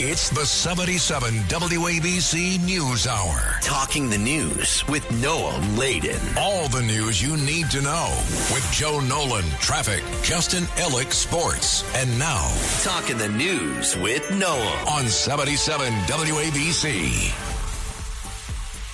It's the 77 WABC News Hour. Talking the news with Noah Layden. All the news you need to know with Joe Nolan, traffic, Justin Ellick, sports. And now, Talking the news with Noah on 77 WABC.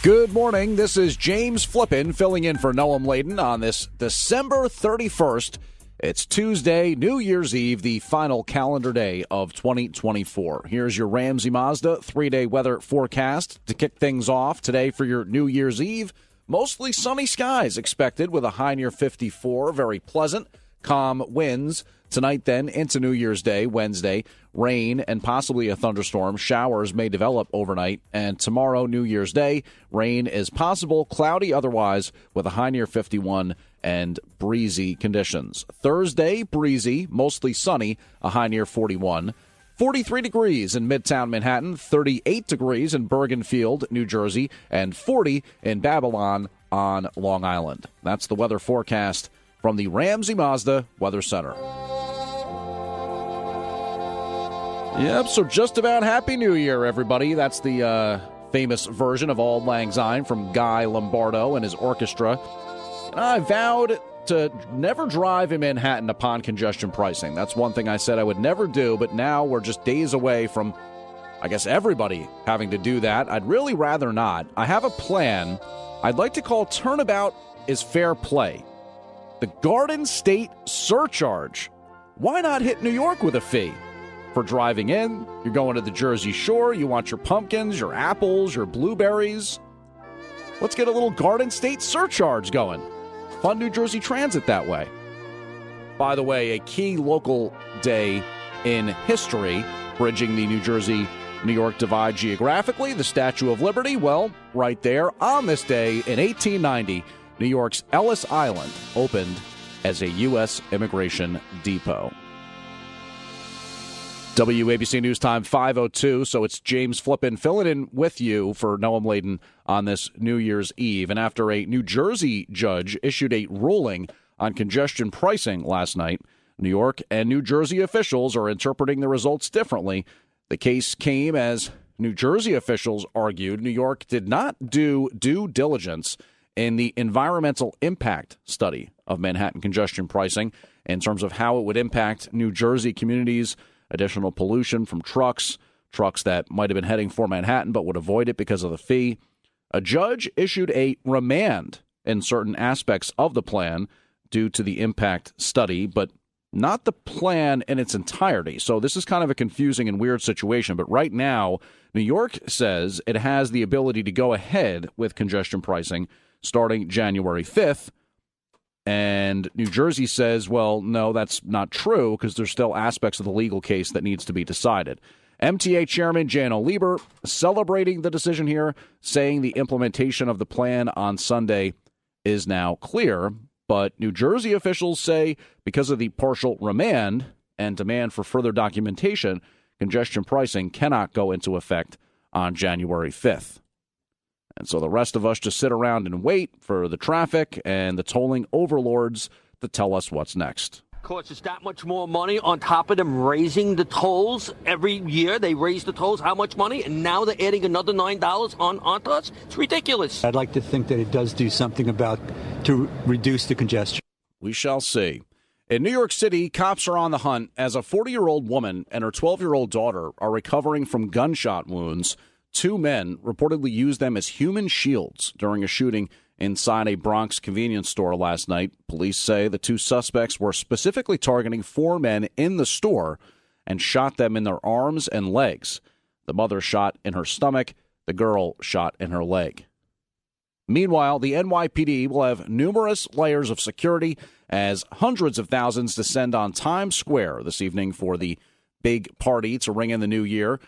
Good morning. This is James Flippin filling in for Noam Layden on this December 31st. It's Tuesday, New Year's Eve, the final calendar day of 2024. Here's your Ramsey Mazda 3-day weather forecast to kick things off today for your New Year's Eve. Mostly sunny skies expected with a high near 54. Very pleasant, calm winds. Tonight then into New Year's Day, Wednesday, rain and possibly a thunderstorm. Showers may develop overnight. And tomorrow, New Year's Day, rain is possible, cloudy otherwise, with a high near 51 and breezy conditions. Thursday, breezy, mostly sunny, a high near 41. 43 degrees in Midtown Manhattan, 38 degrees in Bergenfield, New Jersey, and 40 in Babylon on Long Island. That's the weather forecast from the Ramsey Mazda Weather Center. Yep, so just about Happy New Year, everybody. That's the famous version of Auld Lang Syne from Guy Lombardo and his orchestra. And I vowed to never drive in Manhattan upon congestion pricing. That's one thing I said I would never do, but now we're just days away from, I guess, everybody having to do that. I'd really rather not. I have a plan I'd like to call Turnabout is Fair Play. The Garden State Surcharge. Why not hit New York with a fee? For driving in, you're going to the Jersey Shore, you want your pumpkins, your apples, your blueberries. Let's get a little Garden State Surcharge going. Fund New Jersey Transit that way. By the way, a key local day in history, bridging the New Jersey-New York divide geographically, the Statue of Liberty. Well, right there, on this day in 1890, New York's Ellis Island opened as a U.S. immigration depot. WABC News Time 5:02, so it's James Flippin filling in with you for Noam Layden on this New Year's Eve. And after a New Jersey judge issued a ruling on congestion pricing last night, New York and New Jersey officials are interpreting the results differently. The case came as New Jersey officials argued New York did not do due diligence in the environmental impact study of Manhattan congestion pricing in terms of how it would impact New Jersey communities. Additional pollution from trucks that might have been heading for Manhattan but would avoid it because of the fee. A judge issued a remand in certain aspects of the plan due to the impact study, but not the plan in its entirety. So this is kind of a confusing and weird situation. But right now, New York says it has the ability to go ahead with congestion pricing starting January 5th. And New Jersey says, well, no, that's not true because there's still aspects of the legal case that needs to be decided. MTA Chairman Jan Lieber celebrating the decision here, saying the implementation of the plan on Sunday is now clear. But New Jersey officials say because of the partial remand and demand for further documentation, congestion pricing cannot go into effect on January 5th. And so the rest of us just sit around and wait for the traffic and the tolling overlords to tell us what's next. Costs us that much more money on top of them raising the tolls every year. They raise the tolls how much money? And now they're adding another $9 onto us? It's ridiculous. I'd like to think that it does do something to reduce the congestion. We shall see. In New York City, cops are on the hunt as a 40-year-old woman and her 12-year-old daughter are recovering from gunshot wounds. Two men reportedly used them as human shields during a shooting inside a Bronx convenience store last night. Police say the two suspects were specifically targeting four men in the store and shot them in their arms and legs. The mother shot in her stomach. The girl shot in her leg. Meanwhile, the NYPD will have numerous layers of security as hundreds of thousands descend on Times Square this evening for the big party to ring in the new year.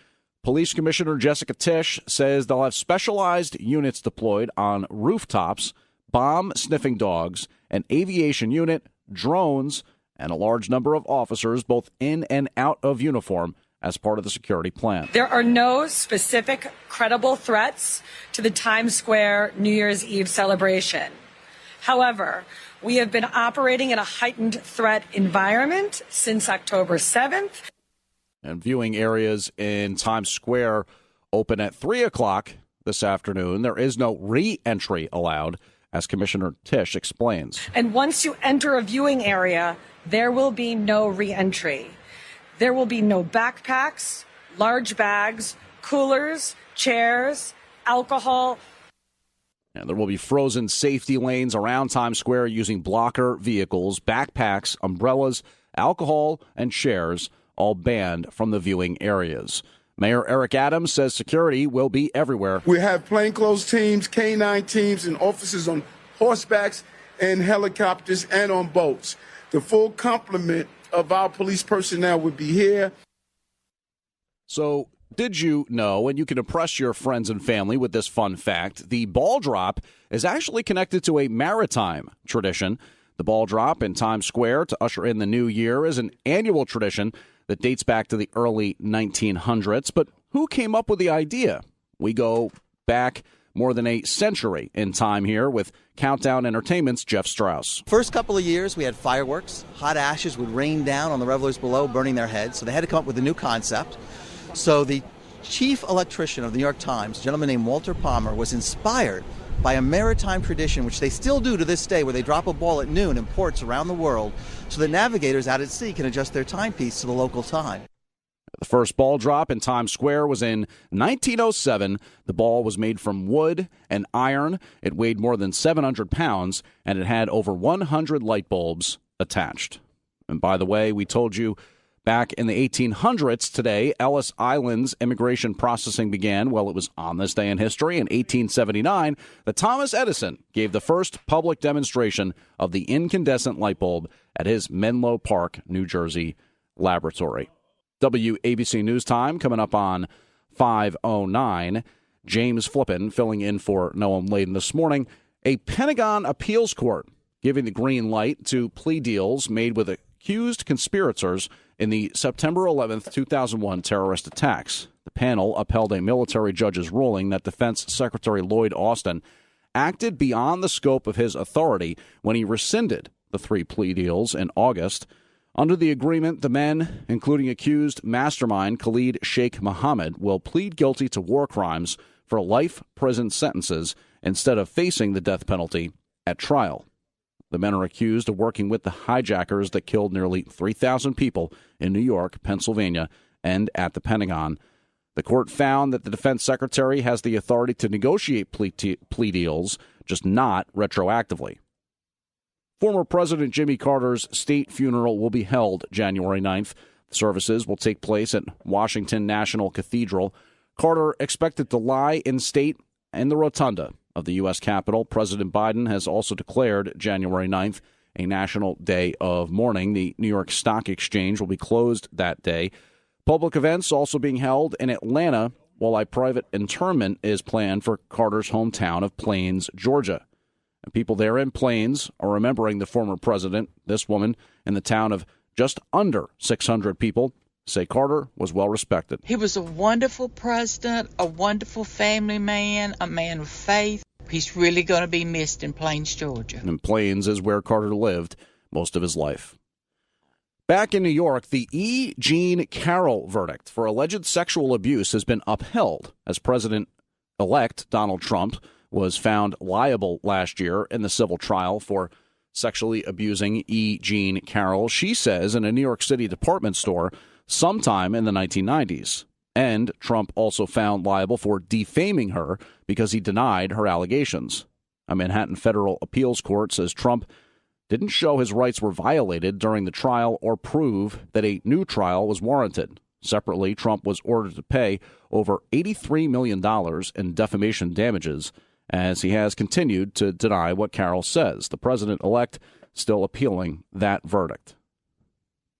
Police Commissioner Jessica Tisch says they'll have specialized units deployed on rooftops, bomb-sniffing dogs, an aviation unit, drones, and a large number of officers both in and out of uniform as part of the security plan. There are no specific credible threats to the Times Square New Year's Eve celebration. However, we have been operating in a heightened threat environment since October 7th. And viewing areas in Times Square open at 3 o'clock this afternoon. There is no re-entry allowed, as Commissioner Tisch explains. And once you enter a viewing area, there will be no re-entry. There will be no backpacks, large bags, coolers, chairs, alcohol. And there will be frozen safety lanes around Times Square using blocker vehicles, backpacks, umbrellas, alcohol, and chairs, all banned from the viewing areas. Mayor Eric Adams says security will be everywhere. We have plainclothes teams, K-9 teams, and officers on horsebacks and helicopters and on boats. The full complement of our police personnel would be here. So, did you know, and you can impress your friends and family with this fun fact, the ball drop is actually connected to a maritime tradition. The ball drop in Times Square to usher in the new year is an annual tradition that dates back to the early 1900s. But who came up with the idea? We go back more than a century in time here with Countdown Entertainment's Jeff Strauss. First couple of years, we had fireworks. Hot ashes would rain down on the revelers below, burning their heads. So they had to come up with a new concept. So the chief electrician of the New York Times, a gentleman named Walter Palmer, was inspired by a maritime tradition, which they still do to this day, where they drop a ball at noon in ports around the world so that navigators out at sea can adjust their timepiece to the local time. The first ball drop in Times Square was in 1907. The ball was made from wood and iron. It weighed more than 700 pounds, and it had over 100 light bulbs attached. And by the way, we told you back in the 1800s today, Ellis Island's immigration processing began. Well, it was on this day in history. In 1879, that Thomas Edison gave the first public demonstration of the incandescent light bulb at his Menlo Park, New Jersey laboratory. WABC News Time coming up on 5:09. James Flippin filling in for Noam Laden this morning. A Pentagon appeals court giving the green light to plea deals made with accused conspirators in the September 11th, 2001 terrorist attacks. The panel upheld a military judge's ruling that Defense Secretary Lloyd Austin acted beyond the scope of his authority when he rescinded the 3 plea deals in August. Under the agreement, the men, including accused mastermind Khalid Sheikh Mohammed, will plead guilty to war crimes for life prison sentences instead of facing the death penalty at trial. The men are accused of working with the hijackers that killed nearly 3,000 people in New York, Pennsylvania, and at the Pentagon. The court found that the defense secretary has the authority to negotiate plea deals, just not retroactively. Former President Jimmy Carter's state funeral will be held January 9th. The services will take place at Washington National Cathedral. Carter expected to lie in state in the rotunda of the U.S. Capitol. President Biden has also declared January 9th a national day of mourning. The New York Stock Exchange will be closed that day. Public events also being held in Atlanta, while a private interment is planned for Carter's hometown of Plains, Georgia. And people there in Plains are remembering the former president. This woman in the town of just under 600 people say Carter was well respected. He was a wonderful president, a wonderful family man, a man of faith. He's really going to be missed in Plains, Georgia. And Plains is where Carter lived most of his life. Back in New York, the E. Jean Carroll verdict for alleged sexual abuse has been upheld as President-elect Donald Trump was found liable last year in the civil trial for sexually abusing E. Jean Carroll, she says, in a New York City department store sometime in the 1990s. And Trump also found liable for defaming her because he denied her allegations. A Manhattan federal appeals court says Trump didn't show his rights were violated during the trial or prove that a new trial was warranted. Separately, Trump was ordered to pay over $83 million in defamation damages, as he has continued to deny what Carroll says. The president-elect still appealing that verdict.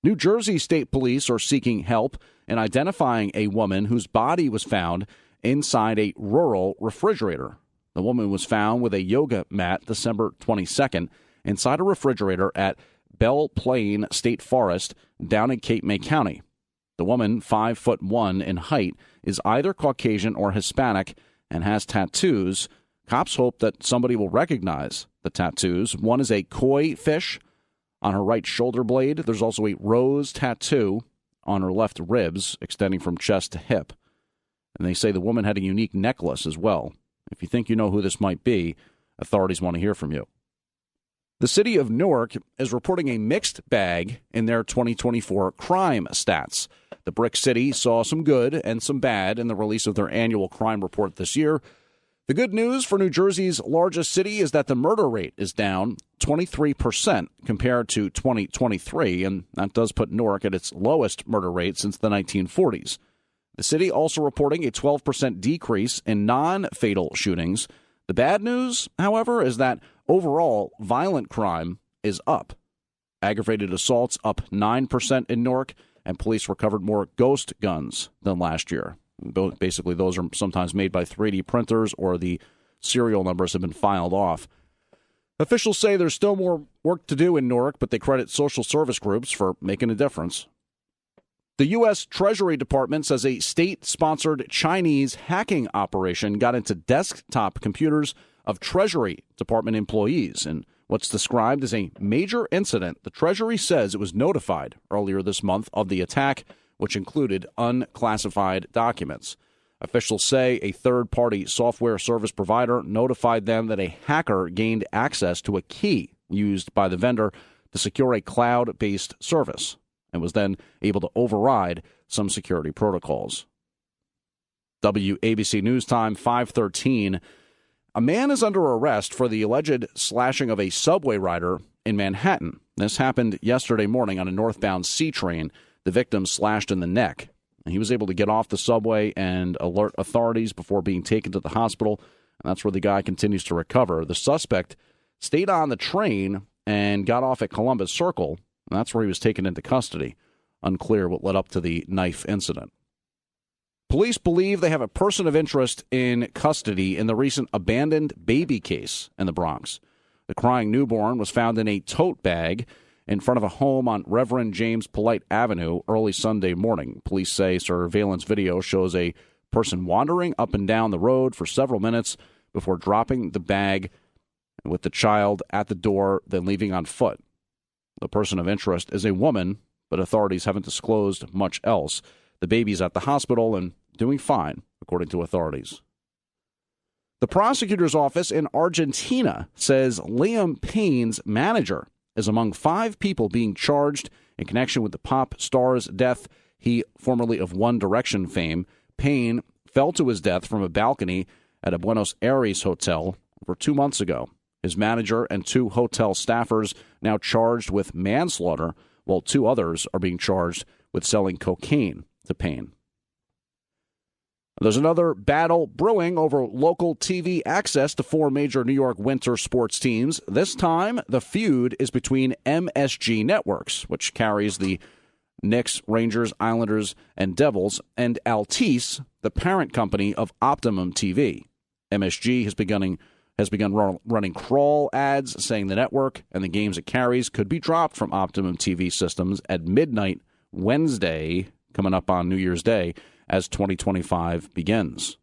New Jersey State Police are seeking help in identifying a woman whose body was found inside a rural refrigerator. The woman was found with a yoga mat December 22nd inside a refrigerator at Belle Plaine State Forest down in Cape May County. The woman, 5'1" in height, is either Caucasian or Hispanic and has tattoos. Cops hope that somebody will recognize the tattoos. One is a koi fish on her right shoulder blade. There's also a rose tattoo on her left ribs, extending from chest to hip. And they say the woman had a unique necklace as well. If you think you know who this might be, authorities want to hear from you. The city of Newark is reporting a mixed bag in their 2024 crime stats. The Brick City saw some good and some bad in the release of their annual crime report this year. The good news for New Jersey's largest city is that the murder rate is down 23% compared to 2023, and that does put Newark at its lowest murder rate since the 1940s. The city also reporting a 12% decrease in non-fatal shootings. The bad news, however, is that overall violent crime is up. Aggravated assaults up 9% in Newark, and police recovered more ghost guns than last year. Basically, those are sometimes made by 3D printers or the serial numbers have been filed off. Officials say there's still more work to do in Newark, but they credit social service groups for making a difference. The U.S. Treasury Department says a state-sponsored Chinese hacking operation got into desktop computers of Treasury Department employees. In what's described as a major incident, the Treasury says it was notified earlier this month of the attack, which included unclassified documents. Officials say a third-party software service provider notified them that a hacker gained access to a key used by the vendor to secure a cloud-based service and was then able to override some security protocols. WABC News Time, 5:13. A man is under arrest for the alleged slashing of a subway rider in Manhattan. This happened yesterday morning on a northbound C train. The victim slashed in the neck. He was able to get off the subway and alert authorities before being taken to the hospital, and that's where the guy continues to recover. The suspect stayed on the train and got off at Columbus Circle, and that's where he was taken into custody. Unclear what led up to the knife incident. Police believe they have a person of interest in custody in the recent abandoned baby case in the Bronx. The crying newborn was found in a tote bag in front of a home on Reverend James Polite Avenue early Sunday morning. Police say surveillance video shows a person wandering up and down the road for several minutes before dropping the bag with the child at the door, then leaving on foot. The person of interest is a woman, but authorities haven't disclosed much else. The baby's at the hospital and doing fine, according to authorities. The prosecutor's office in Argentina says Liam Payne's manager is among 5 people being charged in connection with the pop star's death. He, formerly of One Direction fame, Payne fell to his death from a balcony at a Buenos Aires hotel over 2 months ago. His manager and 2 hotel staffers now charged with manslaughter, while 2 others are being charged with selling cocaine to Payne. There's another battle brewing over local TV access to 4 major New York winter sports teams. This time, the feud is between MSG Networks, which carries the Knicks, Rangers, Islanders, and Devils, and Altice, the parent company of Optimum TV. MSG has begun running crawl ads saying the network and the games it carries could be dropped from Optimum TV systems at midnight Wednesday, coming up on New Year's Day, as 2025 begins.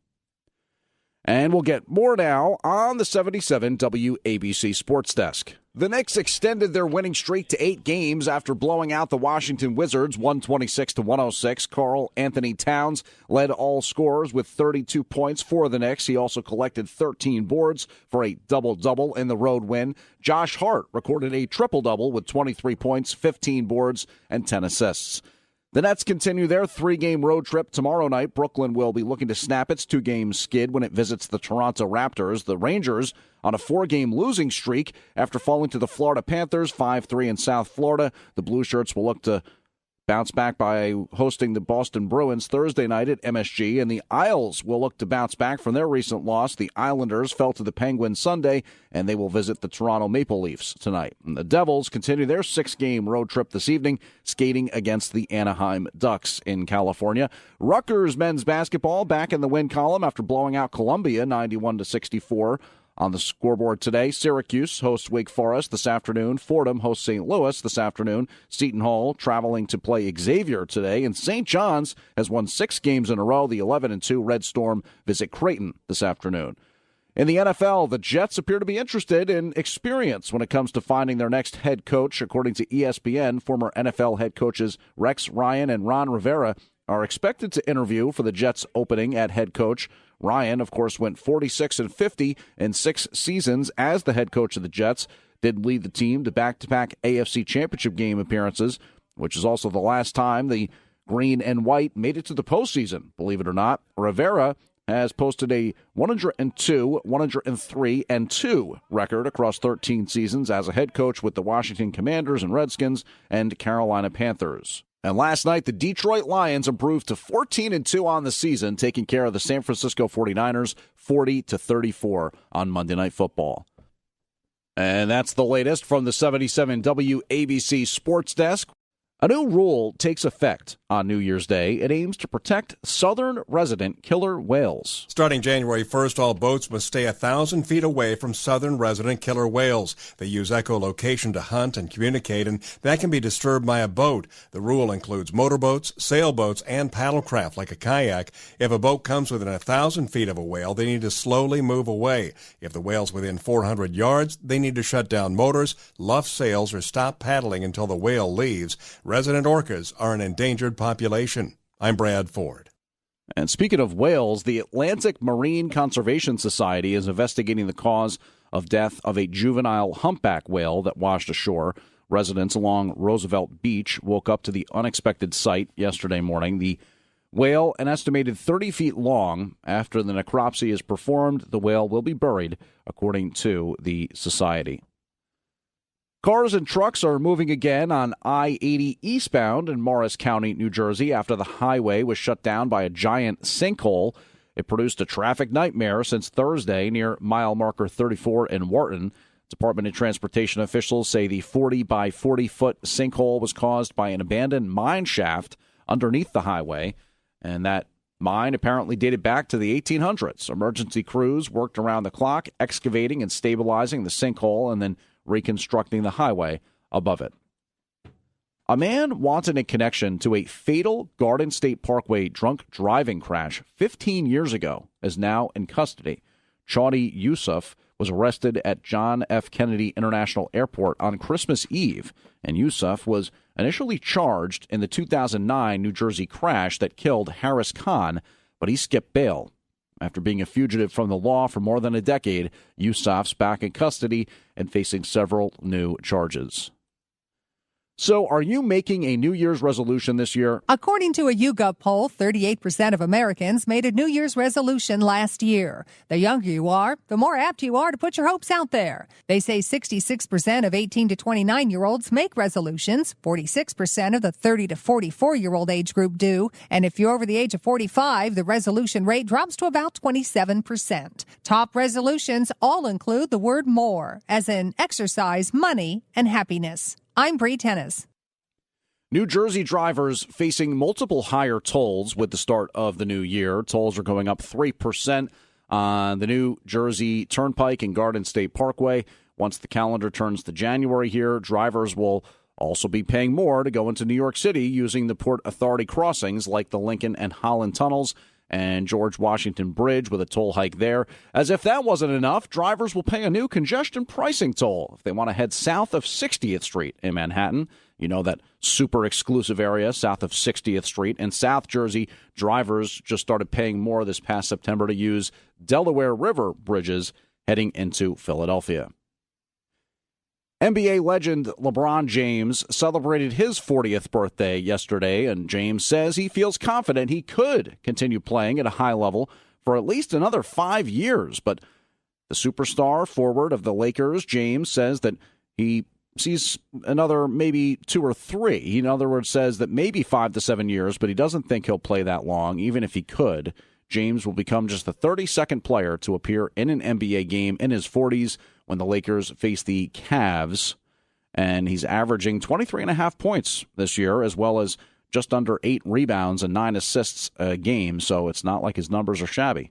And we'll get more now on the 77 WABC Sports Desk. The Knicks extended their winning streak to 8 games after blowing out the Washington Wizards 126-106. Karl Anthony Towns led all scorers with 32 points for the Knicks. He also collected 13 boards for a double-double in the road win. Josh Hart recorded a triple-double with 23 points, 15 boards, and 10 assists. The Nets continue their 3-game road trip tomorrow night. Brooklyn will be looking to snap its 2-game skid when it visits the Toronto Raptors. The Rangers on a 4-game losing streak after falling to the Florida Panthers 5-3 in South Florida. The Blue Shirts will look to bounce back by hosting the Boston Bruins Thursday night at MSG, and the Isles will look to bounce back from their recent loss. The Islanders fell to the Penguins Sunday, and they will visit the Toronto Maple Leafs tonight. And the Devils continue their 6-game road trip this evening, skating against the Anaheim Ducks in California. Rutgers men's basketball back in the win column after blowing out Columbia 91-64. On the scoreboard today, Syracuse hosts Wake Forest this afternoon. Fordham hosts St. Louis this afternoon. Seton Hall traveling to play Xavier today. And St. John's has won 6 games in a row. The 11-2 Red Storm visit Creighton this afternoon. In the NFL, the Jets appear to be interested in experience when it comes to finding their next head coach. According to ESPN, former NFL head coaches Rex Ryan and Ron Rivera are expected to interview for the Jets' opening at head coach. Ryan, of course, went 46-50 in 6 seasons as the head coach of the Jets, did lead the team to back-to-back AFC Championship game appearances, which is also the last time the green and white made it to the postseason, believe it or not. Rivera has posted a 102, 103-2 record across 13 seasons as a head coach with the Washington Commanders and Redskins and Carolina Panthers. And last night, the Detroit Lions improved to 14-2 on the season, taking care of the San Francisco 49ers 40-34 on Monday Night Football. And that's the latest from the 77 WABC Sports Desk. A new rule takes effect on New Year's Day. It aims to protect southern resident killer whales. Starting January 1st, all boats must stay 1,000 feet away from southern resident killer whales. They use echolocation to hunt and communicate, and that can be disturbed by a boat. The rule includes motorboats, sailboats, and paddlecraft like a kayak. If a boat comes within 1,000 feet of a whale, they need to slowly move away. If the whale's within 400 yards, they need to shut down motors, luff sails, or stop paddling until the whale leaves. Resident orcas are an endangered population. I'm Brad Ford. And speaking of whales, the Atlantic Marine Conservation Society is investigating the cause of death of a juvenile humpback whale that washed ashore. Residents along Roosevelt Beach woke up to the unexpected sight yesterday morning. The whale, an estimated 30 feet long, after the necropsy is performed, the whale will be buried, according to the society. Cars and trucks are moving again on I-80 eastbound in Morris County, New Jersey, after the highway was shut down by a giant sinkhole. It produced a traffic nightmare since Thursday near mile marker 34 in Wharton. Department of Transportation officials say the 40 by 40-foot sinkhole was caused by an abandoned mine shaft underneath the highway, and that mine apparently dated back to the 1800s. Emergency crews worked around the clock, excavating and stabilizing the sinkhole and then reconstructing the highway above it. A man wanted in connection to a fatal Garden State Parkway drunk driving crash 15 years ago is now in custody. Chaudie Yusuf was arrested at John F. Kennedy International Airport on Christmas Eve, and Yusuf was initially charged in the 2009 New Jersey crash that killed Harris Khan, but he skipped bail. After being a fugitive from the law for more than a decade, Yusuf's back in custody and facing several new charges. So, are you making a New Year's resolution this year? According to a YouGov poll, 38% of Americans made a New Year's resolution last year. The younger you are, the more apt you are to put your hopes out there. They say 66% of 18 to 29-year-olds make resolutions. 46% of the 30 to 44-year-old age group do. And if you're over the age of 45, the resolution rate drops to about 27%. Top resolutions all include the word more, as in exercise, money, and happiness. I'm Bree Tennis. New Jersey drivers facing multiple higher tolls with the start of the new year. Tolls are going up 3% on the New Jersey Turnpike and Garden State Parkway. Once the calendar turns to January here, drivers will also be paying more to go into New York City using the Port Authority crossings like the Lincoln and Holland tunnels and George Washington Bridge with a toll hike there. As if that wasn't enough, drivers will pay a new congestion pricing toll if they want to head south of 60th Street in Manhattan. You know, that super exclusive area south of 60th Street. In South Jersey, drivers just started paying more this past September to use Delaware River bridges heading into Philadelphia. NBA legend LeBron James celebrated his 40th birthday yesterday, and James says he feels confident he could continue playing at a high level for at least another 5 years. But the superstar forward of the Lakers, James, says that he sees another maybe 2 or 3. He, in other words, says that maybe 5 to 7 years, but he doesn't think he'll play that long, even if he could. James will become just the 32nd player to appear in an NBA game in his 40s when the Lakers face the Cavs. And he's averaging 23.5 points this year, as well as just under 8 rebounds and 9 assists a game, so it's not like his numbers are shabby.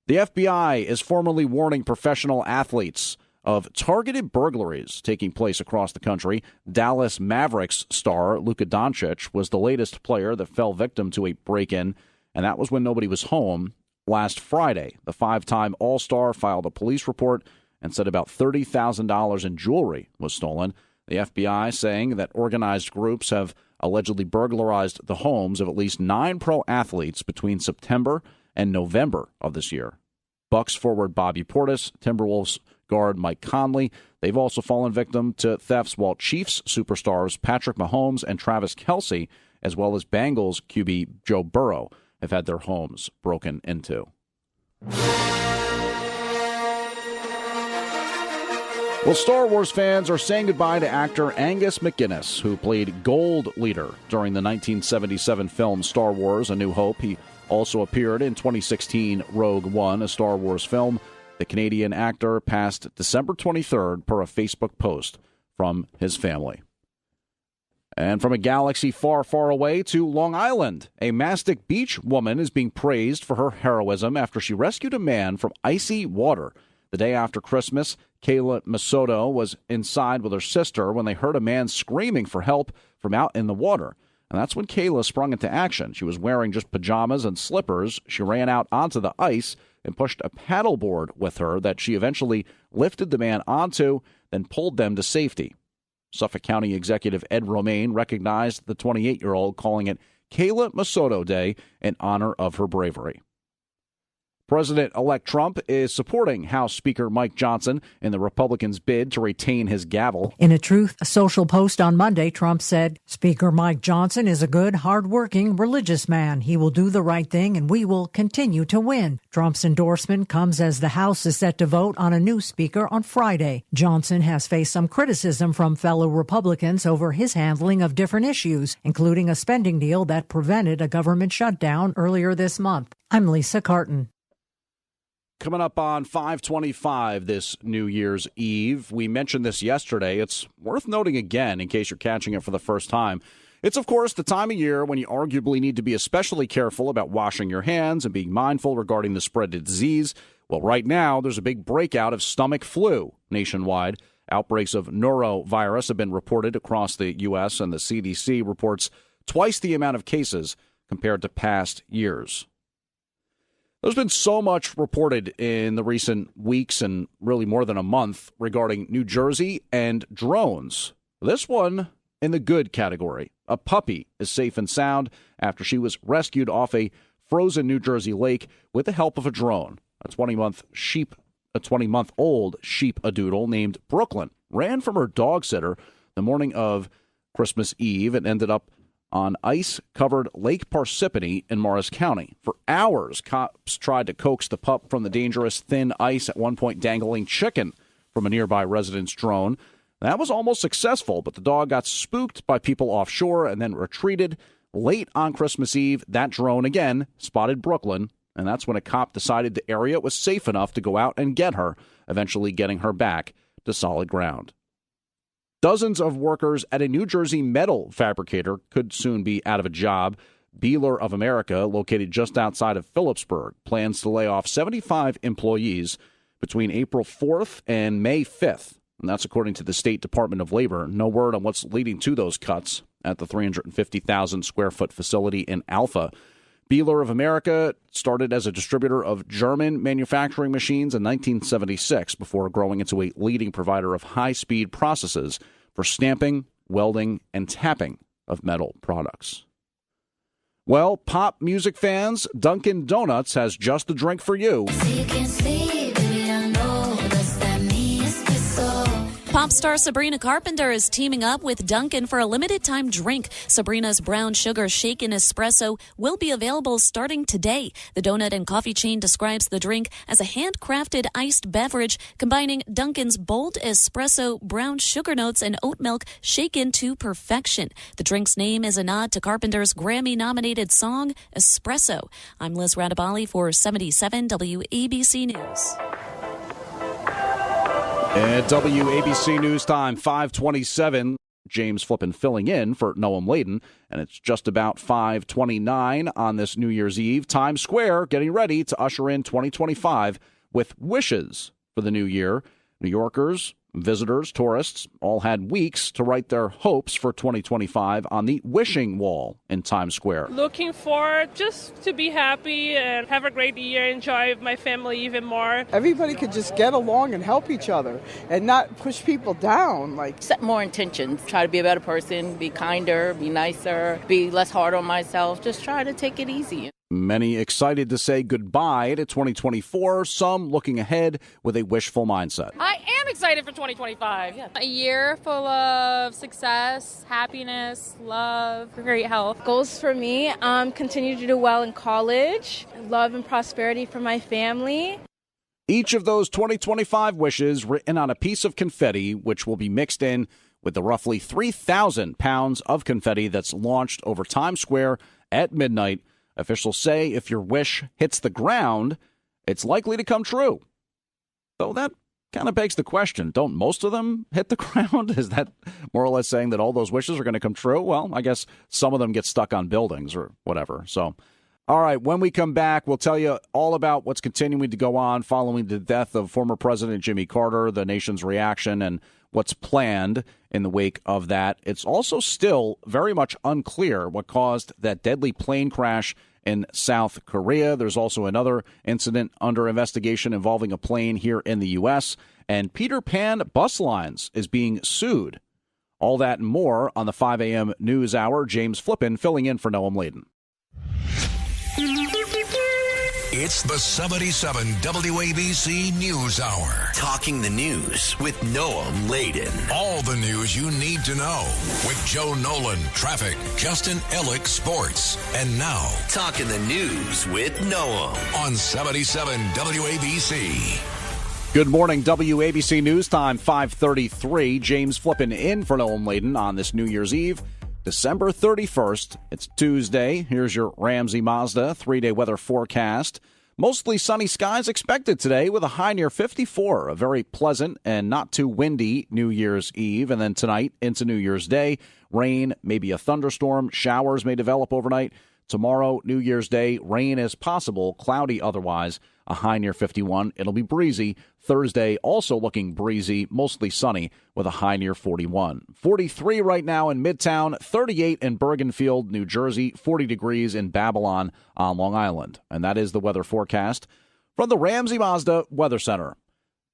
The FBI is formally warning professional athletes of targeted burglaries taking place across the country. Dallas Mavericks star Luka Doncic was the latest player that fell victim to a break-in, and that was when nobody was home. last Friday. The five-time All-Star filed a police report and said about $30,000 in jewelry was stolen. The FBI saying that organized groups have allegedly burglarized the homes of at least 9 pro athletes between September and November of this year. Bucks forward Bobby Portis, Timberwolves guard Mike Conley, they've also fallen victim to thefts, while Chiefs superstars Patrick Mahomes and Travis Kelce, as well as Bengals QB Joe Burrow, have had their homes broken into. Well, Star Wars fans are saying goodbye to actor Angus McGinnis, who played Gold Leader during the 1977 film Star Wars: A New Hope. He also appeared in 2016 Rogue One, a Star Wars film. The Canadian actor passed December 23rd per a Facebook post from his family. And from a galaxy far, far away to Long Island, a Mastic Beach woman is being praised for her heroism after she rescued a man from icy water. The day after Christmas, Kayla Masoto was inside with her sister when they heard a man screaming for help from out in the water. And that's when Kayla sprung into action. She was wearing just pajamas and slippers. She ran out onto the ice and pushed a paddleboard with her that she eventually lifted the man onto, then pulled them to safety. Suffolk County Executive Ed Romaine recognized the 28-year-old, calling it Kayla Masoto Day in honor of her bravery. President-elect Trump is supporting House Speaker Mike Johnson in the Republicans' bid to retain his gavel. In a Truth Social post on Monday, Trump said, "Speaker Mike Johnson is a good, hard-working, religious man. He will do the right thing, and we will continue to win." Trump's endorsement comes as the House is set to vote on a new speaker on Friday. Johnson has faced some criticism from fellow Republicans over his handling of different issues, including a spending deal that prevented a government shutdown earlier this month. I'm Lisa Carton. Coming up on 525 this New Year's Eve, we mentioned this yesterday. It's worth noting again in case you're catching it for the first time. It's, of course, the time of year when you arguably need to be especially careful about washing your hands and being mindful regarding the spread of disease. Well, right now, there's a big breakout of stomach flu nationwide. Outbreaks of norovirus have been reported across the U.S., and the CDC reports twice the amount of cases compared to past years. There's been so much reported in the recent weeks and really more than a month regarding New Jersey and drones. This one in the good category. A puppy is safe and sound after she was rescued off a frozen New Jersey lake with the help of a drone. A 20-month-old sheep-a-doodle named Brooklyn ran from her dog sitter the morning of Christmas Eve and ended up on ice-covered Lake Parsippany in Morris County. For hours, cops tried to coax the pup from the dangerous thin ice, at one point dangling chicken from a nearby resident's drone. That was almost successful, but the dog got spooked by people offshore and then retreated. Late on Christmas Eve, that drone again spotted Brooklyn, and that's when a cop decided the area was safe enough to go out and get her, eventually getting her back to solid ground. Dozens of workers at a New Jersey metal fabricator could soon be out of a job. Beeler of America, located just outside of Phillipsburg, plans to lay off 75 employees between April 4th and May 5th. And that's according to the State Department of Labor. No word on what's leading to those cuts at the 350,000-square-foot facility in Alpha. Beeler of America started as a distributor of German manufacturing machines in 1976 before growing into a leading provider of high-speed processes for stamping, welding, and tapping of metal products. Well, pop music fans, Dunkin' Donuts has just the drink for you. Pop star Sabrina Carpenter is teaming up with Dunkin' for a limited-time drink. Sabrina's brown sugar shaken espresso will be available starting today. The donut and coffee chain describes the drink as a handcrafted iced beverage combining Dunkin's bold espresso, brown sugar notes, and oat milk shaken to perfection. The drink's name is a nod to Carpenter's Grammy-nominated song, Espresso. I'm Liz Radabali for 77 WABC News. At WABC News Time, 5:27, James Flippin filling in for Noam Laden, and it's just about 5:29 on this New Year's Eve. Times Square getting ready to usher in 2025 with wishes for the new year. New Yorkers Visitors, tourists, all had weeks to write their hopes for 2025 on the wishing wall in Times Square. Looking forward just to be happy and have a great year, enjoy my family even more. Everybody could just get along and help each other and not push people down. Set more intentions, try to be a better person, be kinder, be nicer, be less hard on myself, just try to take it easy. Many excited to say goodbye to 2024, some looking ahead with a wishful mindset. I am excited for 2025. Yeah. A year full of success, happiness, love, great health. Goals for me, continue to do well in college, love and prosperity for my family. Each of those 2025 wishes written on a piece of confetti, which will be mixed in with the roughly 3,000 pounds of confetti that's launched over Times Square at midnight. Officials say if your wish hits the ground, it's likely to come true. Though that kind of begs the question, don't most of them hit the ground? Is that more or less saying that all those wishes are going to come true? Well, I guess some of them get stuck on buildings or whatever. So, all right, when we come back, we'll tell you all about what's continuing to go on following the death of former President Jimmy Carter, the nation's reaction, and what's planned in the wake of that. It's also still very much unclear what caused that deadly plane crash in South Korea. There's also another incident under investigation involving a plane here in the U.S., and Peter Pan Bus Lines is being sued. All that and more on the 5 a.m. news hour. James Flippin filling in for Noam Layden. It's the 77 WABC News Hour. Talking the news with Noam Layden. All the news you need to know with Joe Nolan, traffic, Justin Ellick, sports. And now, Talking the news with Noam on 77 WABC. Good morning, WABC News Time, 5:33. James Flippin in for Noam Layden on this New Year's Eve. December 31st. It's Tuesday. Here's your Ramsey Mazda 3-day weather forecast. Mostly sunny skies expected today with a high near 54. A very pleasant and not too windy New Year's Eve. And then tonight into New Year's Day, rain, maybe a thunderstorm. Showers may develop overnight. Tomorrow, New Year's Day, rain is possible, cloudy otherwise, a high near 51. It'll be breezy. Thursday, also looking breezy, mostly sunny, with a high near 41. 43 right now in Midtown, 38 in Bergenfield, New Jersey, 40 degrees in Babylon on Long Island. And that is the weather forecast from the Ramsey Mazda Weather Center.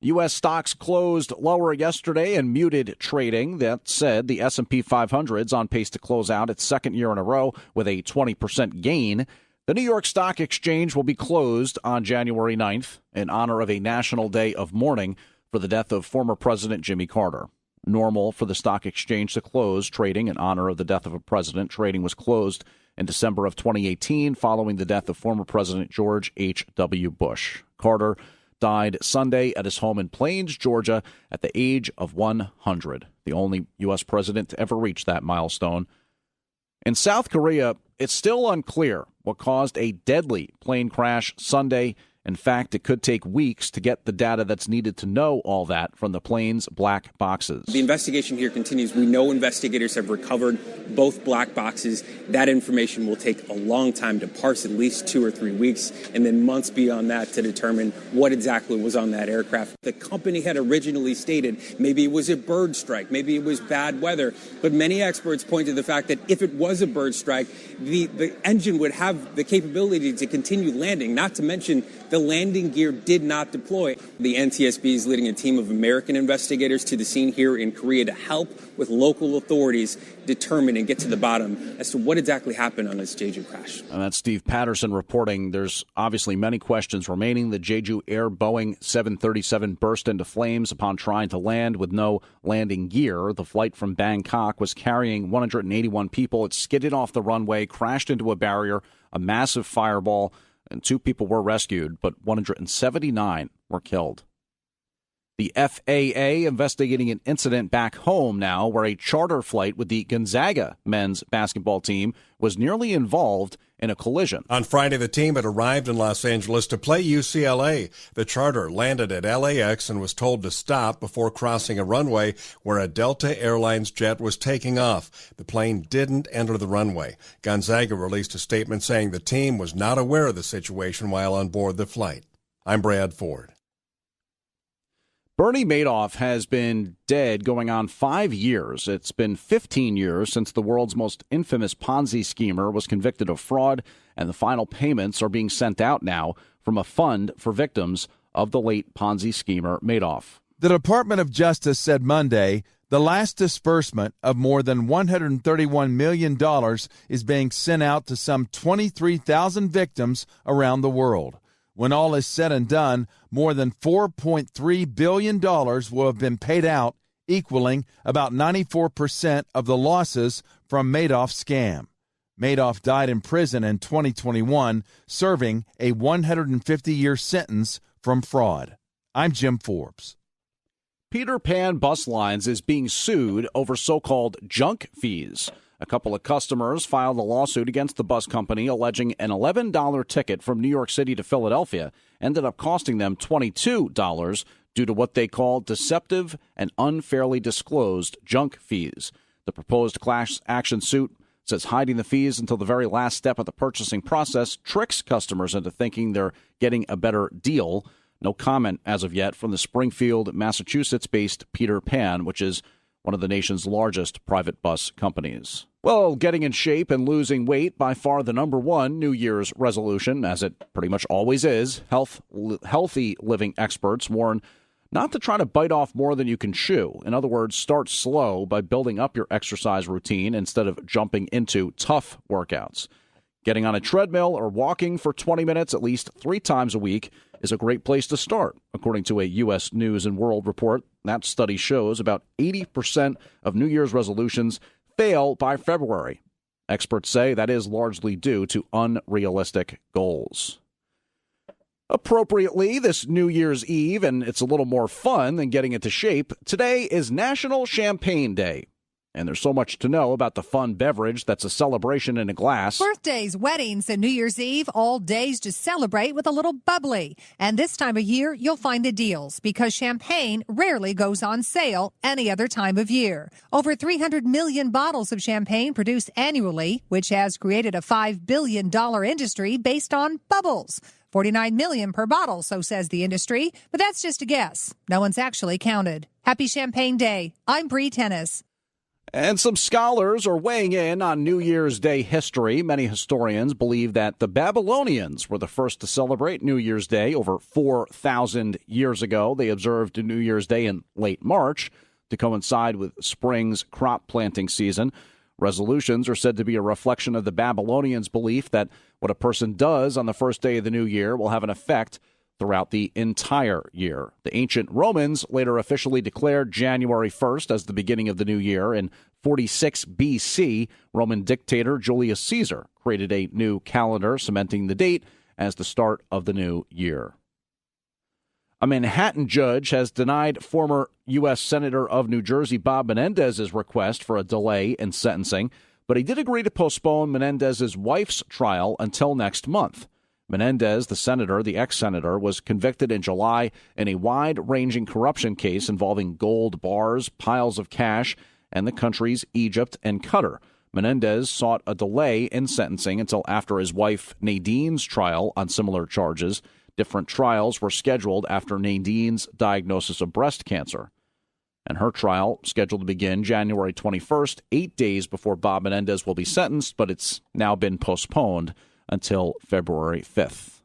U.S. stocks closed lower yesterday and muted trading. That said, the S&P 500's on pace to close out its second year in a row with a 20% gain. The New York Stock Exchange will be closed on January 9th in honor of a national day of mourning for the death of former President Jimmy Carter. Normal for the stock exchange to close trading in honor of the death of a president. Trading was closed in December of 2018 following the death of former President George H.W. Bush. Carter died Sunday at his home in Plains, Georgia, at the age of 100, the only U.S. president to ever reach that milestone. In South Korea, it's still unclear what caused a deadly plane crash Sunday. In fact, it could take weeks to get the data that's needed to know all that from the plane's black boxes. The investigation here continues. We know investigators have recovered both black boxes. That information will take a long time to parse, at least 2 or 3 weeks, and then months beyond that to determine what exactly was on that aircraft. The company had originally stated maybe it was a bird strike, maybe it was bad weather, but many experts point to the fact that if it was a bird strike, the engine would have the capability to continue landing, not to mention the landing gear did not deploy. The NTSB is leading a team of American investigators to the scene here in Korea to help with local authorities determine and get to the bottom as to what exactly happened on this Jeju crash. And that's Steve Patterson reporting. There's obviously many questions remaining. The Jeju Air Boeing 737 burst into flames upon trying to land with no landing gear. The flight from Bangkok was carrying 181 people. It skidded off the runway, crashed into a barrier, a massive fireball, and 2 people were rescued, but 179 were killed. The FAA investigating an incident back home now where a charter flight with the Gonzaga men's basketball team was nearly involved in a collision. On Friday, the team had arrived in Los Angeles to play UCLA. The charter landed at LAX and was told to stop before crossing a runway where a Delta Airlines jet was taking off. The plane didn't enter the runway. Gonzaga released a statement saying the team was not aware of the situation while on board the flight. I'm Brad Ford. Bernie Madoff has been dead going on 5 years. It's been 15 years since the world's most infamous Ponzi schemer was convicted of fraud, and the final payments are being sent out now from a fund for victims of the late Ponzi schemer Madoff. The Department of Justice said Monday the last disbursement of more than $131 million is being sent out to some 23,000 victims around the world. When all is said and done, more than $4.3 billion will have been paid out, equaling about 94% of the losses from Madoff's scam. Madoff died in prison in 2021, serving a 150-year sentence from fraud. I'm Jim Forbes. Peter Pan Bus Lines is being sued over so-called junk fees. A couple of customers filed a lawsuit against the bus company alleging an $11 ticket from New York City to Philadelphia ended up costing them $22 due to what they call deceptive and unfairly disclosed junk fees. The proposed class action suit says hiding the fees until the very last step of the purchasing process tricks customers into thinking they're getting a better deal. No comment as of yet from the Springfield, Massachusetts-based Peter Pan, which is one of the nation's largest private bus companies. Well, getting in shape and losing weight, by far the number one New Year's resolution, as it pretty much always is. Healthy living experts warn not to try to bite off more than you can chew. In other words, start slow by building up your exercise routine instead of jumping into tough workouts. Getting on a treadmill or walking for 20 minutes at least 3 times a week is a great place to start, according to a U.S. News and World Report. That study shows about 80% of New Year's resolutions fail by February. Experts say that is largely due to unrealistic goals. Appropriately, this New Year's Eve, and it's a little more fun than getting into shape, today is National Champagne Day. And there's so much to know about the fun beverage that's a celebration in a glass. Birthdays, weddings, and New Year's Eve, all days to celebrate with a little bubbly. And this time of year, you'll find the deals because champagne rarely goes on sale any other time of year. Over 300 million bottles of champagne produced annually, which has created a $5 billion industry based on bubbles. 49 million per bottle, so says the industry. But that's just a guess. No one's actually counted. Happy Champagne Day. I'm Bree Tennis. And some scholars are weighing in on New Year's Day history. Many historians believe that the Babylonians were the first to celebrate New Year's Day over 4,000 years ago. They observed New Year's Day in late March to coincide with spring's crop planting season. Resolutions are said to be a reflection of the Babylonians' belief that what a person does on the first day of the new year will have an effect throughout the entire year. The ancient Romans later officially declared January 1st as the beginning of the new year. In 46 B.C., Roman dictator Julius Caesar created a new calendar, cementing the date as the start of the new year. A Manhattan judge has denied former U.S. Senator of New Jersey Bob Menendez's request for a delay in sentencing, but he did agree to postpone Menendez's wife's trial until next month. Menendez, the ex-senator, was convicted in July in a wide-ranging corruption case involving gold bars, piles of cash, and the countries Egypt and Qatar. Menendez sought a delay in sentencing until after his wife Nadine's trial on similar charges. Different trials were scheduled after Nadine's diagnosis of breast cancer. And her trial, scheduled to begin January 21st, 8 days before Bob Menendez will be sentenced, but it's now been postponed until February 5th.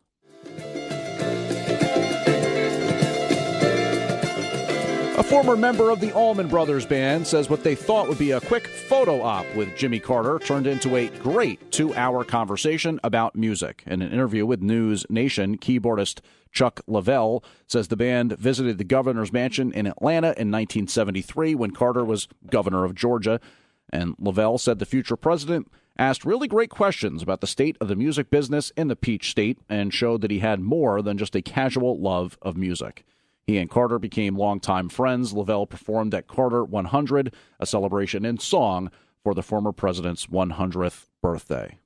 A former member of the Allman Brothers Band says what they thought would be a quick photo op with Jimmy Carter turned into a great 2-hour conversation about music. In an interview with News Nation, keyboardist Chuck Leavell says the band visited the governor's mansion in Atlanta in 1973 when Carter was governor of Georgia. And Leavell said the future president asked really great questions about the state of the music business in the Peach State and showed that he had more than just a casual love of music. He and Carter became longtime friends. Leavell performed at Carter 100, a celebration in song for the former president's 100th birthday.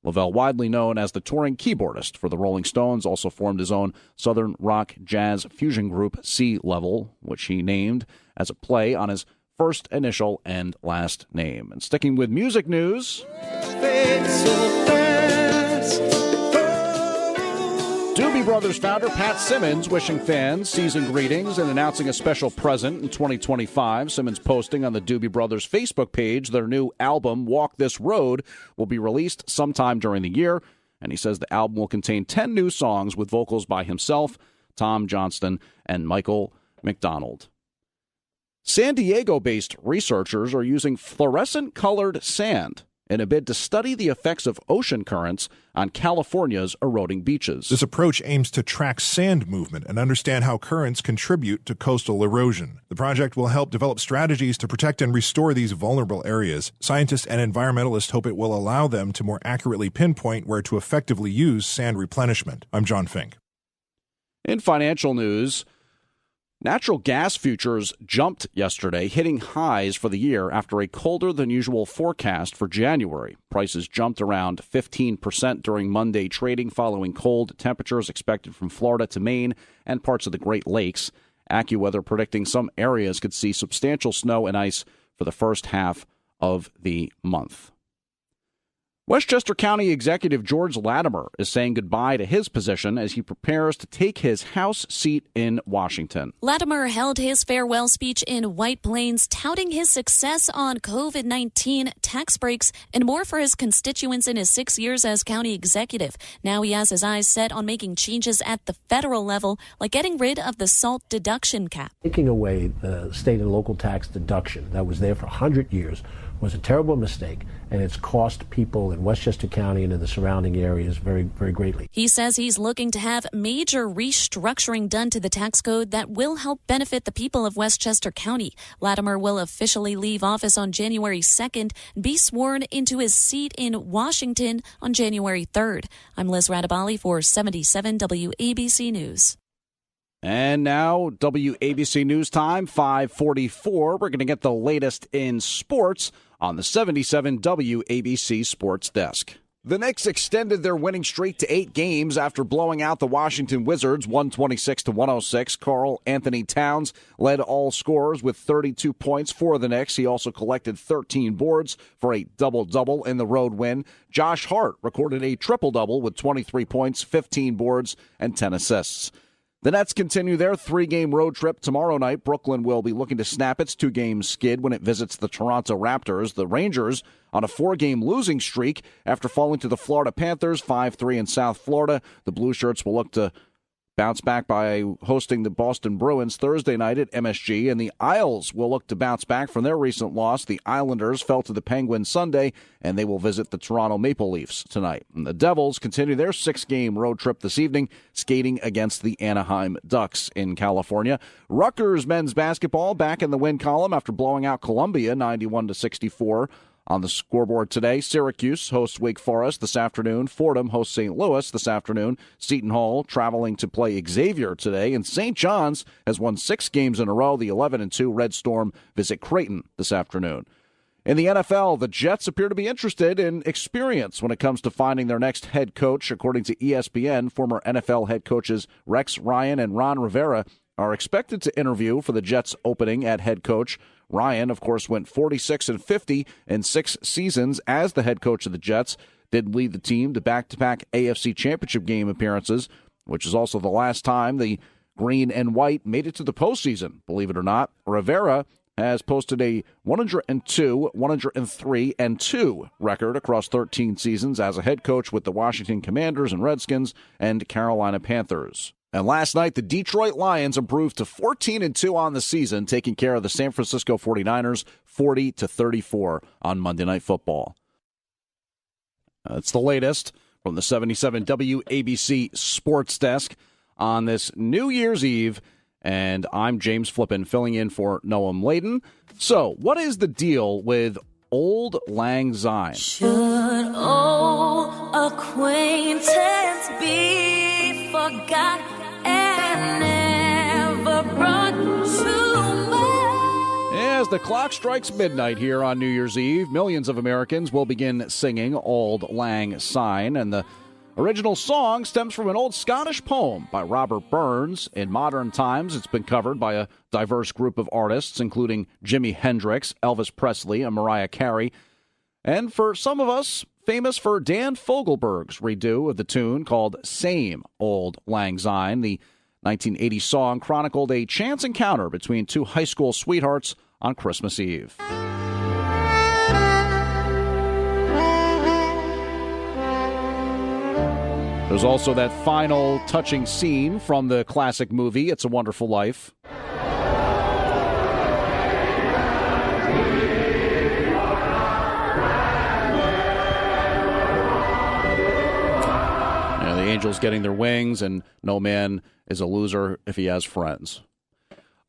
Leavell, widely known as the touring keyboardist for the Rolling Stones, also formed his own southern rock jazz fusion group Sea Level, which he named as a play on his first initial and last name. And sticking with music news, Doobie Brothers founder Pat Simmons wishing fans season greetings and announcing a special present in 2025. Simmons posting on the Doobie Brothers Facebook page their new album, Walk This Road, will be released sometime during the year. And he says the album will contain 10 new songs with vocals by himself, Tom Johnston, and Michael McDonald. San Diego-based researchers are using fluorescent-colored sand in a bid to study the effects of ocean currents on California's eroding beaches. This approach aims to track sand movement and understand how currents contribute to coastal erosion. The project will help develop strategies to protect and restore these vulnerable areas. Scientists and environmentalists hope it will allow them to more accurately pinpoint where to effectively use sand replenishment. I'm John Fink. In financial news, natural gas futures jumped yesterday, hitting highs for the year after a colder-than-usual forecast for January. Prices jumped around 15% during Monday trading following cold temperatures expected from Florida to Maine and parts of the Great Lakes. AccuWeather predicting some areas could see substantial snow and ice for the first half of the month. Westchester County Executive George Latimer is saying goodbye to his position as he prepares to take his House seat in Washington. Latimer held his farewell speech in White Plains, touting his success on COVID-19, tax breaks, and more for his constituents in his 6 years as county executive. Now he has his eyes set on making changes at the federal level, like getting rid of the SALT deduction cap. Taking away the state and local tax deduction that was there for 100 years was a terrible mistake, and it's cost people in Westchester County and in the surrounding areas very, very greatly. He says he's looking to have major restructuring done to the tax code that will help benefit the people of Westchester County. Latimer will officially leave office on January 2nd and be sworn into his seat in Washington on January 3rd. I'm Liz Radabali for 77 WABC News. And now, WABC News Time, 5:44. We're going to get the latest in sports on the 77 WABC Sports Desk. The Knicks extended their winning streak to 8 games after blowing out the Washington Wizards 126-106. Karl Anthony Towns led all scorers with 32 points for the Knicks. He also collected 13 boards for a double-double in the road win. Josh Hart recorded a triple-double with 23 points, 15 boards, and 10 assists. The Nets continue their 3-game road trip tomorrow night. Brooklyn will be looking to snap its 2-game skid when it visits the Toronto Raptors. The Rangers on a 4-game losing streak after falling to the Florida Panthers 5-3 in South Florida. The Blue Shirts will look to bounce back by hosting the Boston Bruins Thursday night at MSG, and the Isles will look to bounce back from their recent loss. The Islanders fell to the Penguins Sunday, and they will visit the Toronto Maple Leafs tonight. And the Devils continue their 6-game road trip this evening, skating against the Anaheim Ducks in California. Rutgers men's basketball back in the win column after blowing out Columbia 91-64. On the scoreboard today, Syracuse hosts Wake Forest this afternoon. Fordham hosts St. Louis this afternoon. Seton Hall traveling to play Xavier today. And St. John's has won 6 games in a row. The 11-2 Red Storm visit Creighton this afternoon. In the NFL, the Jets appear to be interested in experience when it comes to finding their next head coach. According to ESPN, former NFL head coaches Rex Ryan and Ron Rivera are expected to interview for the Jets' opening at head coach. Ryan, of course, went 46-50 in 6 seasons as the head coach of the Jets, did lead the team to back-to-back AFC Championship game appearances, which is also the last time the green and white made it to the postseason, believe it or not. Rivera has posted a 102, 103-2 record across 13 seasons as a head coach with the Washington Commanders and Redskins and Carolina Panthers. And last night, the Detroit Lions improved to 14-2 on the season, taking care of the San Francisco 49ers 40-34 on Monday Night Football. That's the latest from the 77 WABC Sports Desk on this New Year's Eve. And I'm James Flippin, filling in for Noam Layden. So, what is the deal with Old Lang Syne? Should old acquaintance be forgot and never brought to mind? As the clock strikes midnight here on New Year's Eve, millions of Americans will begin singing Auld Lang Syne, and the original song stems from an old Scottish poem by Robert Burns. In modern times, it's been covered by a diverse group of artists, including Jimi Hendrix, Elvis Presley, and Mariah Carey. And for some of us, famous for Dan Fogelberg's redo of the tune called Same Old Lang Syne. The 1980 song chronicled a chance encounter between two high school sweethearts on Christmas Eve. There's also that final touching scene from the classic movie, It's a Wonderful Life. The Angels getting their wings, and no man is a loser if he has friends.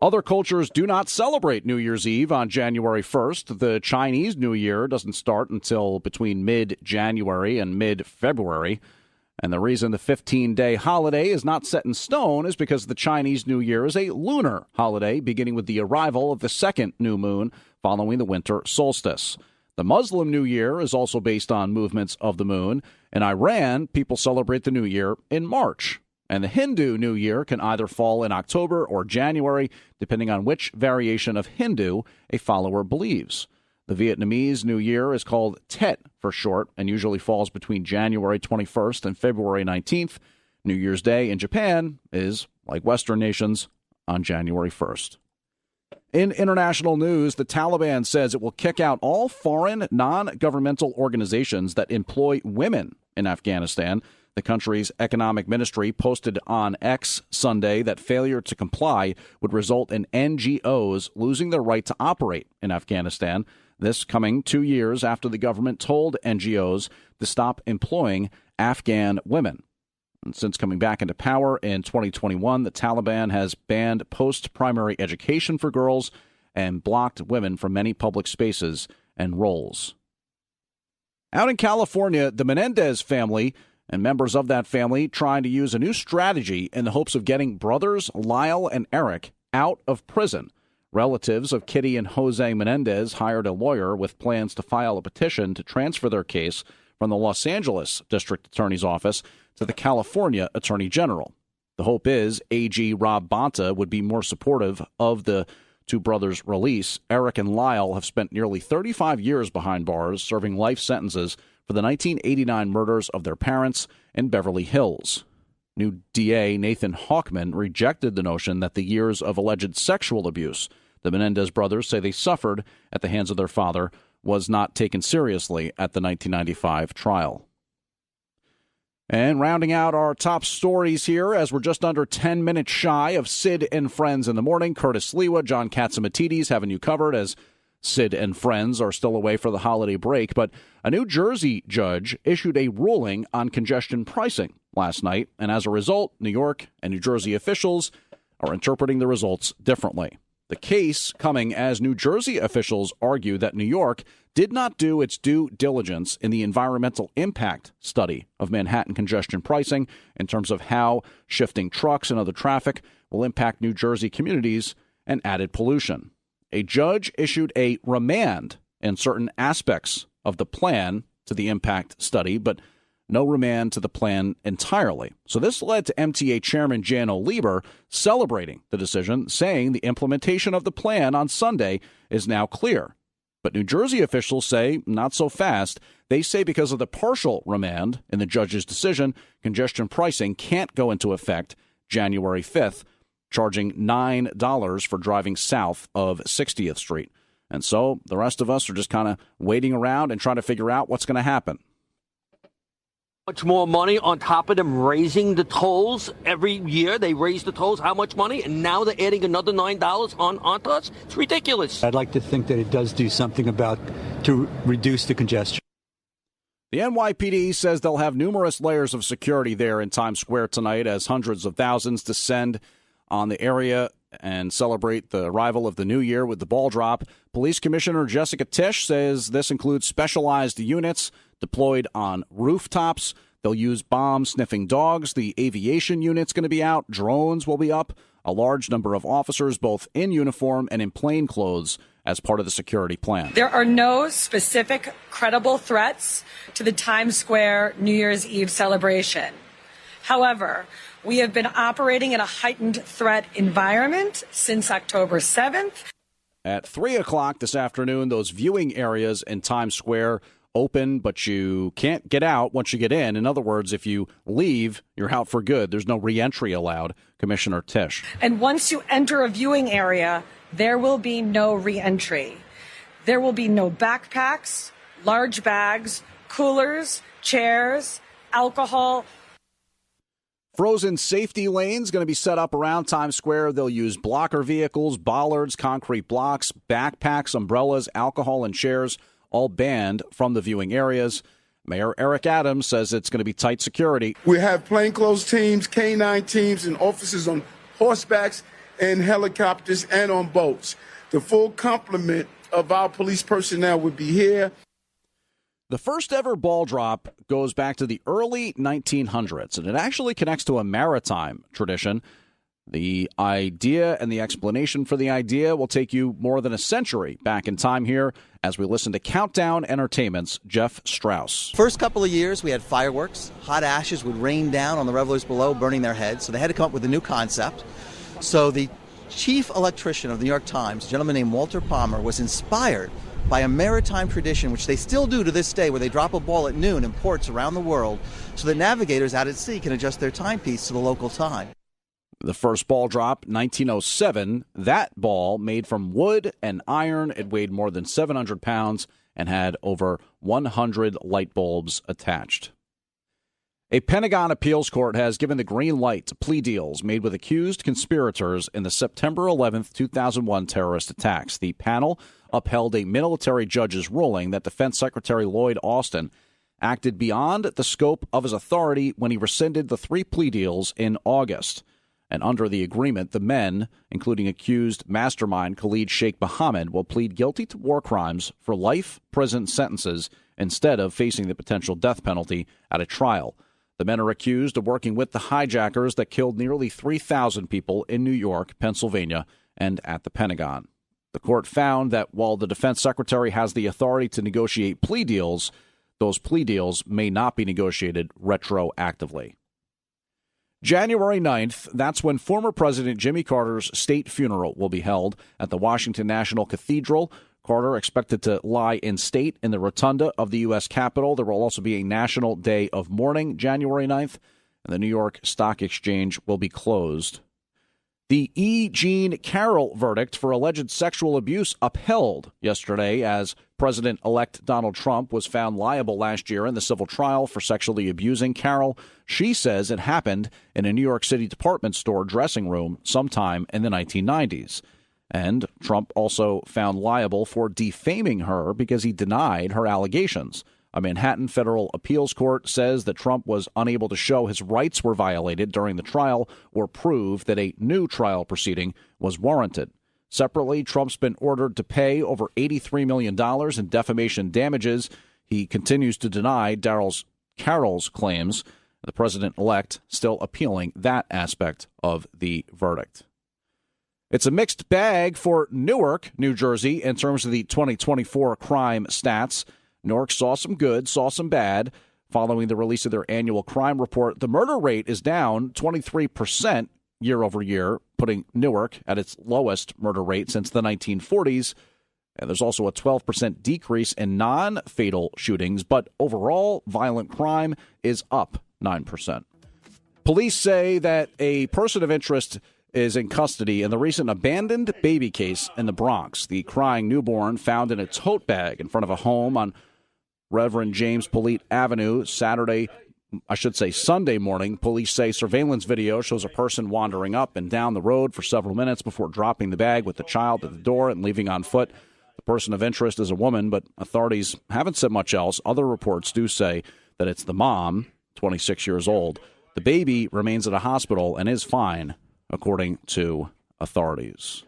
Other cultures do not celebrate New Year's Eve on January 1st. The Chinese New Year doesn't start until between mid-January and mid-February. And the reason the 15-day holiday is not set in stone is because the Chinese New Year is a lunar holiday, beginning with the arrival of the second new moon following the winter solstice. The Muslim New Year is also based on movements of the moon. In Iran, people celebrate the New Year in March. And the Hindu New Year can either fall in October or January, depending on which variation of Hindu a follower believes. The Vietnamese New Year is called Tet for short and usually falls between January 21st and February 19th. New Year's Day in Japan is, like Western nations, on January 1st. In international news, the Taliban says it will kick out all foreign non-governmental organizations that employ women in Afghanistan. The country's economic ministry posted on X Sunday that failure to comply would result in NGOs losing their right to operate in Afghanistan. This coming 2 years after the government told NGOs to stop employing Afghan women. And since coming back into power in 2021, the Taliban has banned post-primary education for girls and blocked women from many public spaces and roles. Out in California, the Menendez family and members of that family trying to use a new strategy in the hopes of getting brothers Lyle and Eric out of prison. Relatives of Kitty and Jose Menendez hired a lawyer with plans to file a petition to transfer their case from the Los Angeles District Attorney's Office to the California Attorney General. The hope is AG Rob Bonta would be more supportive of the two brothers' release. Eric and Lyle have spent nearly 35 years behind bars, serving life sentences for the 1989 murders of their parents in Beverly Hills. New DA Nathan Hawkman rejected the notion that the years of alleged sexual abuse the Menendez brothers say they suffered at the hands of their father was not taken seriously at the 1995 trial. And rounding out our top stories here, as we're just under 10 minutes shy of Sid and Friends in the morning, Curtis Lewa, John Katsimatidis having you covered as Sid and Friends are still away for the holiday break. But a New Jersey judge issued a ruling on congestion pricing last night, and as a result, New York and New Jersey officials are interpreting the results differently. The case coming as New Jersey officials argue that New York did not do its due diligence in the environmental impact study of Manhattan congestion pricing in terms of how shifting trucks and other traffic will impact New Jersey communities and added pollution. A judge issued a remand in certain aspects of the plan to the impact study, but no remand to the plan entirely. So this led to MTA Chairman Jan O'Lieber celebrating the decision, saying the implementation of the plan on Sunday is now clear. But New Jersey officials say not so fast. They say because of the partial remand in the judge's decision, congestion pricing can't go into effect January 5th, charging $9 for driving south of 60th Street. And so the rest of us are just kind of waiting around and trying to figure out what's going to happen. Much more money on top of them raising the tolls every year. They raise the tolls, how much money? And now they're adding another $9 onto us? It's ridiculous. I'd like to think that it does do something to reduce the congestion. The NYPD says they'll have numerous layers of security there in Times Square tonight as hundreds of thousands descend on the area and celebrate the arrival of the new year with the ball drop. Police Commissioner Jessica Tisch says this includes specialized units deployed on rooftops. They'll use bomb-sniffing dogs. The aviation unit's going to be out. Drones will be up. A large number of officers, both in uniform and in plain clothes, as part of the security plan. There are no specific credible threats to the Times Square New Year's Eve celebration. However, we have been operating in a heightened threat environment since October 7th. At 3 o'clock this afternoon, those viewing areas in Times Square open, but you can't get out once you get in. In other words, if you leave, you're out for good. There's no reentry allowed, Commissioner Tisch. And once you enter a viewing area, there will be no reentry. There will be no backpacks, large bags, coolers, chairs, alcohol. Frozen safety lanes going to be set up around Times Square. They'll use blocker vehicles, bollards, concrete blocks, backpacks, umbrellas, alcohol, and chairs, all banned from the viewing areas. Mayor Eric Adams says it's going to be tight security. We have plainclothes teams, K-9 teams, and officers on horsebacks and helicopters and on boats. The full complement of our police personnel would be here. The first ever ball drop goes back to the early 1900s, and it actually connects to a maritime tradition. The idea and the explanation for the idea will take you more than a century back in time here as we listen to Countdown Entertainment's Jeff Strauss. First couple of years, we had fireworks. Hot ashes would rain down on the revelers below, burning their heads, so they had to come up with a new concept. So the chief electrician of the New York Times, a gentleman named Walter Palmer, was inspired by a maritime tradition, which they still do to this day, where they drop a ball at noon in ports around the world so that navigators out at sea can adjust their timepiece to the local time. The first ball drop, 1907, that ball made from wood and iron. It weighed more than 700 pounds and had over 100 light bulbs attached. A Pentagon appeals court has given the green light to plea deals made with accused conspirators in the September 11, 2001 terrorist attacks. The panel upheld a military judge's ruling that Defense Secretary Lloyd Austin acted beyond the scope of his authority when he rescinded the 3 plea deals in August. And under the agreement, the men, including accused mastermind Khalid Sheikh Mohammed, will plead guilty to war crimes for life prison sentences instead of facing the potential death penalty at a trial. The men are accused of working with the hijackers that killed nearly 3,000 people in New York, Pennsylvania, and at the Pentagon. The court found that while the defense secretary has the authority to negotiate plea deals, those plea deals may not be negotiated retroactively. January 9th, that's when former President Jimmy Carter's state funeral will be held at the Washington National Cathedral. Carter expected to lie in state in the rotunda of the U.S. Capitol. There will also be a national day of mourning January 9th, and the New York Stock Exchange will be closed. The E. Jean Carroll verdict for alleged sexual abuse upheld yesterday as President-elect Donald Trump was found liable last year in the civil trial for sexually abusing Carroll. She says it happened in a New York City department store dressing room sometime in the 1990s. And Trump also found liable for defaming her because he denied her allegations. A Manhattan federal appeals court says that Trump was unable to show his rights were violated during the trial or prove that a new trial proceeding was warranted. Separately, Trump's been ordered to pay over $83 million in defamation damages. He continues to deny Carroll's claims. The president-elect still appealing that aspect of the verdict. It's a mixed bag for Newark, New Jersey, in terms of the 2024 crime stats. Newark saw some good, saw some bad. Following the release of their annual crime report, the murder rate is down 23% year over year, putting Newark at its lowest murder rate since the 1940s. And there's also a 12% decrease in non-fatal shootings, but overall violent crime is up 9%. Police say that a person of interest is in custody in the recent abandoned baby case in the Bronx. The crying newborn found in a tote bag in front of a home on Reverend James Polite Avenue Sunday morning. Police say surveillance video shows a person wandering up and down the road for several minutes before dropping the bag with the child at the door and leaving on foot. The person of interest is a woman, but authorities haven't said much else. Other reports do say that it's the mom, 26 years old. The baby remains at a hospital and is fine, according to authorities.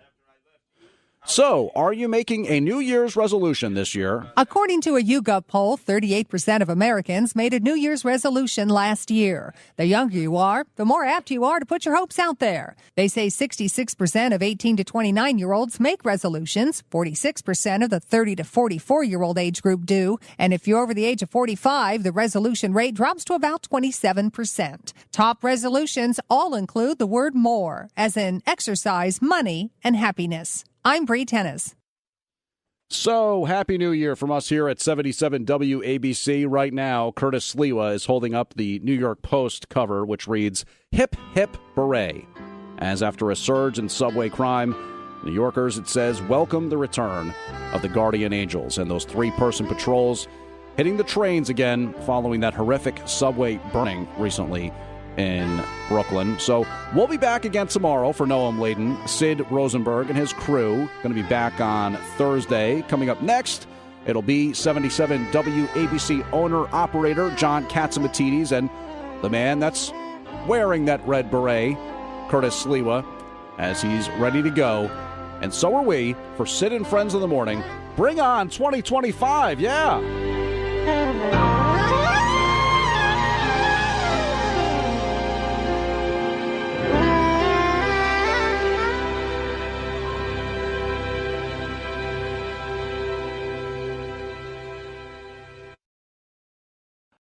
So, are you making a New Year's resolution this year? According to a YouGov poll, 38% of Americans made a New Year's resolution last year. The younger you are, the more apt you are to put your hopes out there. They say 66% of 18 to 29-year-olds make resolutions. 46% of the 30 to 44-year-old age group do. And if you're over the age of 45, the resolution rate drops to about 27%. Top resolutions all include the word more, as in exercise, money, and happiness. I'm Bree Tennis. So, Happy New Year from us here at 77 WABC. Right now, Curtis Sliwa is holding up the New York Post cover, which reads, "Hip, hip, hooray." As after a surge in subway crime, New Yorkers, it says, welcome the return of the Guardian Angels and those 3-person patrols hitting the trains again following that horrific subway burning recently in Brooklyn. So we'll be back again tomorrow for Noam Laden. Sid Rosenberg and his crew going to be back on Thursday. Coming up next, it'll be 77 WABC owner-operator John Katzimatidis and the man that's wearing that red beret, Curtis Sliwa, as he's ready to go. And so are we for Sid and Friends in the Morning. Bring on 2025, yeah!